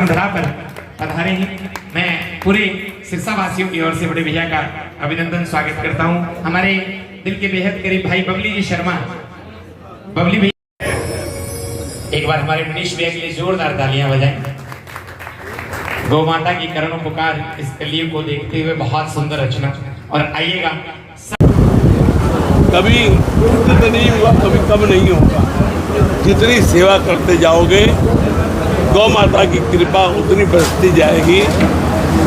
धर्म धरा पर पधारे हैं। मैं पूरे सिरसा वासियों की ओर से बड़े भैया का अभिनंदन स्वागत करता हूं। हमारे दिल के बेहद करीब भाई बबली जी शर्मा, बबली भैया एक बार हमारे मनीष भैया के लिए जोरदार तालियां बजाएं। गौ माता की करुण पुकार इस कलियुग को देखते हुए बहुत सुंदर रचना। और आइएगा, कभी नहीं हुआ, कभी कम नहीं होगा। जितनी सेवा करते जाओगे गौ माता की कृपा उतनी बरसती जाएगी।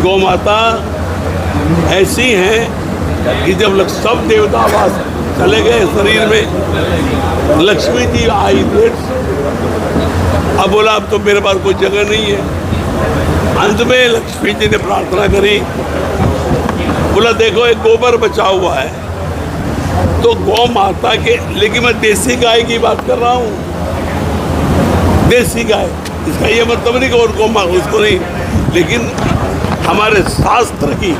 गौ माता ऐसी हैं कि जब सब देवता वास चले गए शरीर में, लक्ष्मी जी आई देर। अब बोला अब तो मेरे पास कोई जगह नहीं है। अंत में लक्ष्मी जी ने प्रार्थना करी, बोला देखो एक गोबर बचा हुआ है तो गौ माता के, लेकिन मैं देसी गाय की बात कर रहा हूँ, देसी गाय। इसका ये मतलब नहीं कि और गौ माता उसको नहीं, लेकिन हमारे शास्त्र की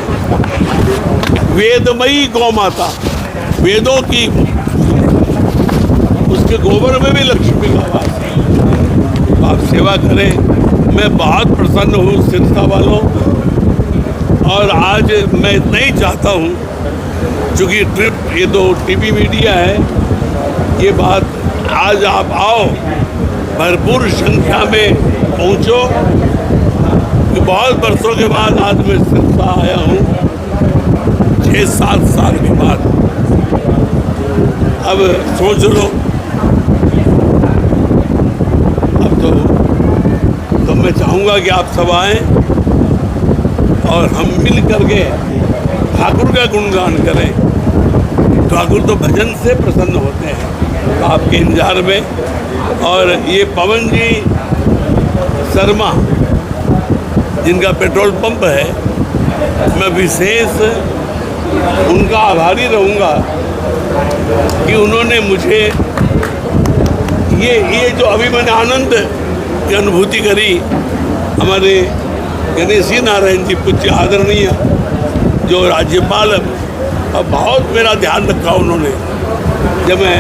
वेदमयी गौ माता, वेदों की, उसके गोबर में भी लक्ष्मी का वास है। आप सेवा करें। मैं बहुत प्रसन्न हूँ सिरसा वालों। और आज मैं इतना ही चाहता हूँ, चूँकि ट्रिप ये तो टीवी मीडिया है, ये बात आज आप आओ, भरपूर संख्या में पहुँचो। कि बहुत बरसों के बाद आज मैं सिरसा आया हूँ, 6-7 साल के बाद। अब सोच लो, अब तो मैं चाहूँगा कि आप सब आएँ और हम मिल करके ठाकुर का गुणगान करें। ठाकुर तो भजन से प्रसन्न होते हैं आपके इंतजार में। और ये पवन जी शर्मा जिनका पेट्रोल पंप है, मैं विशेष उनका आभारी रहूँगा कि उन्होंने मुझे ये जो अभी मैंने आनंद की अनुभूति करी, हमारे गणेश नारायण जी पूज्य आदरणीय जो राज्यपाल, अब बहुत मेरा ध्यान रखा उन्होंने। जब मैं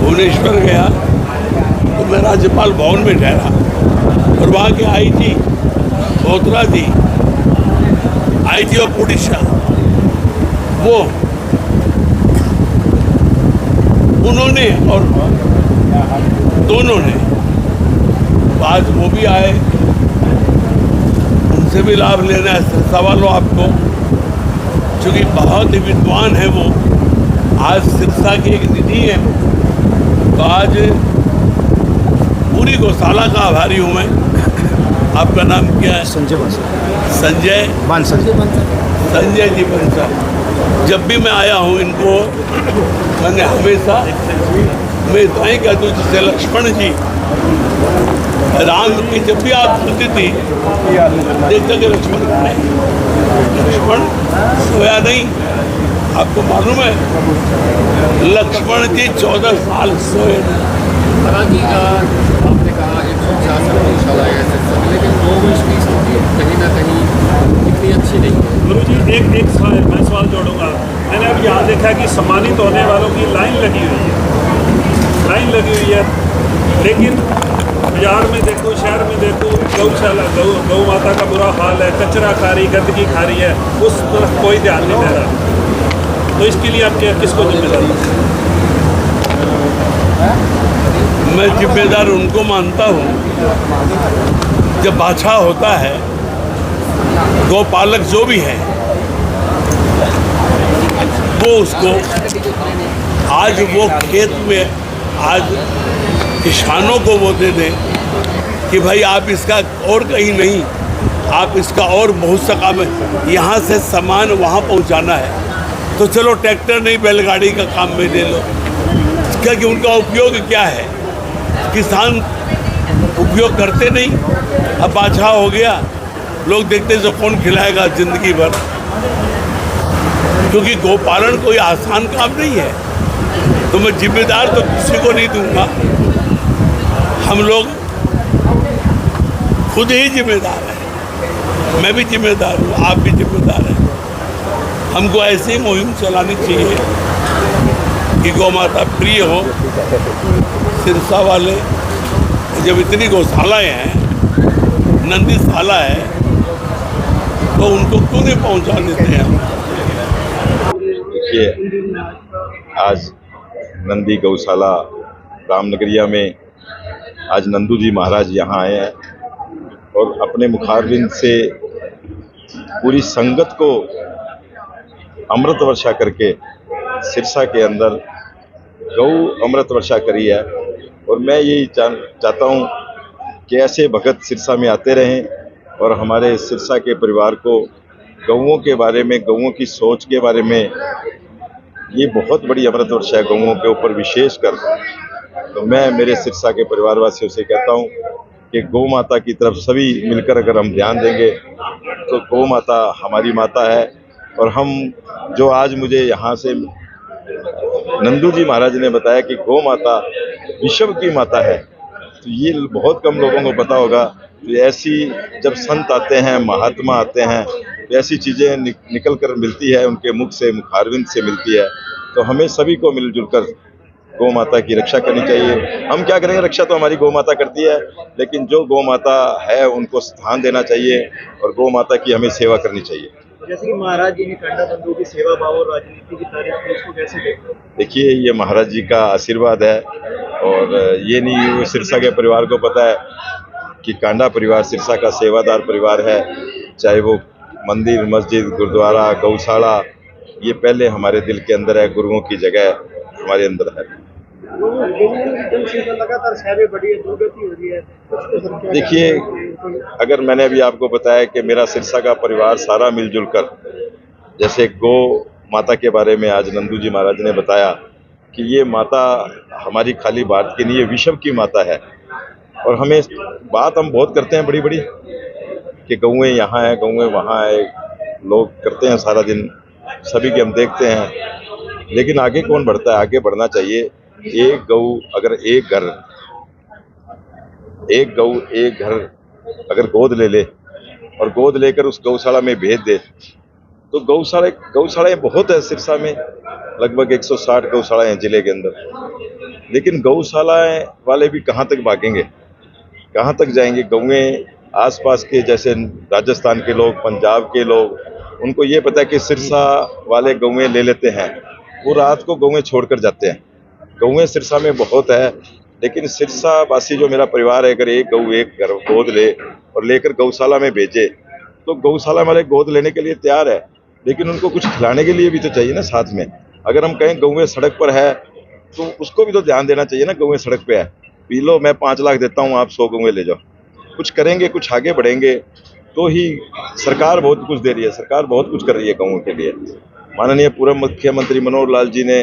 भुवनेश्वर गया तो मैं राज्यपाल भवन में ठहरा और वहाँ के IG Botra ji, IG of Orissa, वो उन्होंने और दोनों ने, आज वो भी आए, उनसे भी लाभ लेना है सवालों आपको, क्योंकि बहुत ही विद्वान है वो। आज सिरसा की एक निधि है। तो आज पूरी गौशाला का आभारी हूँ मैं। आपका नाम क्या है? संजय बंसल। संजय जी बंसल। जब भी मैं आया हूँ इनको, मैंने हमेशा, मैं इतना ही कहता हूँ जैसे लक्ष्मण जी राम की जब भी आप सुनती थी, देखते कि लक्ष्मण सोया नहीं। आपको मालूम है लक्ष्मण जी 14 साल सोए नहीं। आपने कहा 166 गौशाला है, लेकिन गौवंश की स्थिति कहीं ना कहीं इतनी अच्छी नहीं है। गुरु जी एक मैं सवाल जोड़ूंगा। मैंने अब यहाँ देखा कि सम्मानित होने वालों की लाइन लगी हुई है, लेकिन बाजार में देखो, शहर में देखो, गौशाला गौ माता का बुरा हाल है, कचरा खा रही, गंदगी खा रही है, उस तरफ कोई ध्यान नहीं दे रहा। तो इसके लिए आप किसको जिम्मेदार? मैं जिम्मेदार उनको मानता हूँ जब बाछा होता है, गौपालक जो भी है वो उसको, आज वो खेत में, आज किसानों को वो दे दें कि भाई आप इसका और कहीं नहीं, आप इसका और बहुत सा काम है, यहाँ से सामान वहाँ पहुँचाना है, तो चलो ट्रैक्टर नहीं बैलगाड़ी का काम में ले लो। क्योंकि उनका उपयोग क्या है, किसान उपयोग करते नहीं। अब बाछा हो गया, लोग देखते हैं तो कौन खिलाएगा जिंदगी भर, क्योंकि गौपालन कोई आसान काम नहीं है। तो मैं जिम्मेदार तो किसी को नहीं दूंगा, हम लोग खुद ही जिम्मेदार हैं। मैं भी जिम्मेदार हूँ, आप भी जिम्मेदार हैं। हमको ऐसी मुहिम चलानी चाहिए कि गौ माता प्रिय हो। सिरसा वाले जब इतनी गौशालाएँ हैं नंदीशाला है, तो उनको क्यों नहीं पहुंचा देते हैं? देखिए, आज नंदी गौशाला रामनगरिया में आज नंदू जी महाराज यहाँ आए हैं और अपने मुखारबिंद से पूरी संगत को अमृत वर्षा करके सिरसा के अंदर गौ अमृत वर्षा करी है। और मैं यही चाहता हूँ कि ऐसे भगत सिरसा में आते रहें और हमारे सिरसा के परिवार को गौओं के बारे में, गौओं की सोच के बारे में, ये बहुत बड़ी अमृत वर्षा है गौओं के ऊपर विशेषकर। तो मैं मेरे सिरसा के परिवार वासियों से कहता हूँ कि गौ माता की तरफ सभी मिलकर अगर हम ध्यान देंगे तो गौ माता हमारी माता है। और हम जो आज मुझे यहाँ से नंदू जी महाराज ने बताया कि गौ माता विश्व की माता है, तो ये बहुत कम लोगों को पता होगा। तो ऐसी जब संत आते हैं, महात्मा आते हैं, तो ऐसी चीज़ें निकल कर मिलती है, उनके मुख से, मुखारविंद से मिलती है। तो हमें सभी को मिलजुल कर गौ माता की रक्षा करनी चाहिए। हम क्या करेंगे, रक्षा तो हमारी गौ माता करती है, लेकिन जो गौ माता है उनको स्थान देना चाहिए और गौ माता की हमें सेवा करनी चाहिए। जैसे कि महाराज जी ने कांडा बंधुओं की सेवा भाव और राजनीति की तारीफ की, इसको कैसे देखते हैं? देखिए, ये महाराज जी का आशीर्वाद है और ये नहीं सिरसा के परिवार को पता है कि कांडा परिवार सिरसा का सेवादार परिवार है। चाहे वो मंदिर, मस्जिद, गुरुद्वारा, गौशाला, ये पहले हमारे दिल के अंदर है, गुरुओं की जगह हमारे अंदर है। लगातार सेवा बढ़ी है, दुर्गति हो रही है। देखिए, अगर मैंने अभी आपको बताया कि मेरा सिरसा का परिवार सारा मिलजुल कर, जैसे गौ माता के बारे में आज नंदू जी महाराज ने बताया कि ये माता हमारी खाली भारत की नहीं, ये विश्व की माता है। और हमें बात हम बहुत करते हैं बड़ी बड़ी कि गौएं यहाँ है, गौएं वहाँ है, लोग करते हैं सारा दिन, सभी के हम देखते हैं, लेकिन आगे कौन बढ़ता है? आगे बढ़ना चाहिए। एक गौ अगर एक घर अगर गोद ले ले और गोद लेकर उस गौशाला में भेज दे, तो गौशालाएं बहुत है सिरसा में, लगभग 160 गौशालाएं हैं जिले के अंदर। लेकिन गौशालाएं वाले भी कहाँ तक भागेंगे, कहाँ तक जाएंगे? गौएं आसपास के, जैसे राजस्थान के लोग, पंजाब के लोग, उनको ये पता है कि सिरसा वाले गौएं ले लेते हैं, वो रात को गौएं छोड़कर जाते हैं। गौएं सिरसा में बहुत है, लेकिन सिरसा वासी जो मेरा परिवार है, अगर एक गौ एक घर गोद ले और लेकर गौशाला में भेजे, तो गौशाला वाले गोद लेने के लिए तैयार है, लेकिन उनको कुछ खिलाने के लिए भी तो चाहिए ना साथ में। अगर हम कहें गौएं सड़क पर है, तो उसको भी तो ध्यान देना चाहिए ना। गौएं सड़क पे है, पी लो, मैं 5 लाख देता हूँ, आप 100 गौएं ले जाओ। कुछ करेंगे, कुछ आगे बढ़ेंगे, तो ही सरकार बहुत कुछ दे रही है, सरकार बहुत कुछ कर रही है गौओं के लिए। माननीय पूर्व मुख्यमंत्री मनोहर लाल जी ने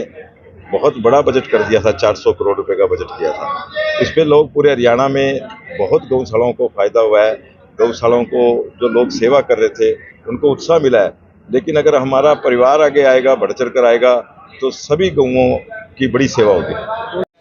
बहुत बड़ा बजट कर दिया था, 400 करोड़ रुपए का बजट किया था। इस पे लोग पूरे हरियाणा में बहुत गौशालाओं को फायदा हुआ है। गौशालाओं को जो लोग सेवा कर रहे थे उनको उत्साह मिला है। लेकिन अगर हमारा परिवार आगे आएगा, बढ़ चढ़ कर आएगा, तो सभी गौओं की बड़ी सेवा होगी।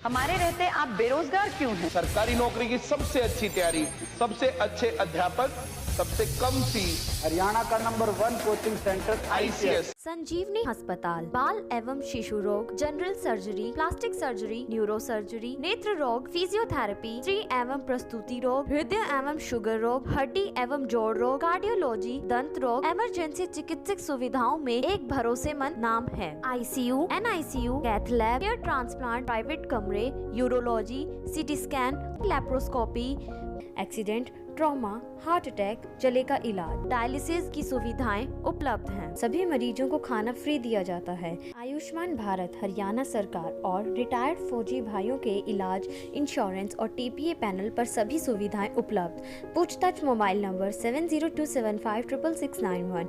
हमारे रहते आप बेरोजगार क्यों हैं? सरकारी नौकरी की सबसे अच्छी तैयारी, सबसे अच्छे अध्यापक, सबसे कम फीस, हरियाणा का नंबर 1 कोचिंग सेंटर ICS। संजीवनी अस्पताल बाल एवं शिशु रोग, general surgery, plastic surgery, neuro surgery, नेत्र रोग, फिजियोथेरेपी, स्त्री एवं प्रस्तुति रोग, हृदय एवं शुगर रोग, हड्डी एवं जोड़ रोग, कार्डियोलॉजी, दंत रोग, इमरजेंसी चिकित्सक सुविधाओं में एक भरोसेमंद नाम है। ICU, NICU, cath lab, hair transplant, private कमरे, urology, CT scan, laparoscopy, accident, trauma, heart attack, जले का इलाज, डायलिसिस की सुविधाएं उपलब्ध हैं। सभी मरीजों को खाना फ्री दिया जाता है। आयुष्मान भारत हरियाणा सरकार और रिटायर्ड फौजी भाइयों के इलाज, इंश्योरेंस और TPA पैनल पर सभी सुविधाएं उपलब्ध। पूछताछ मोबाइल नंबर 7027566691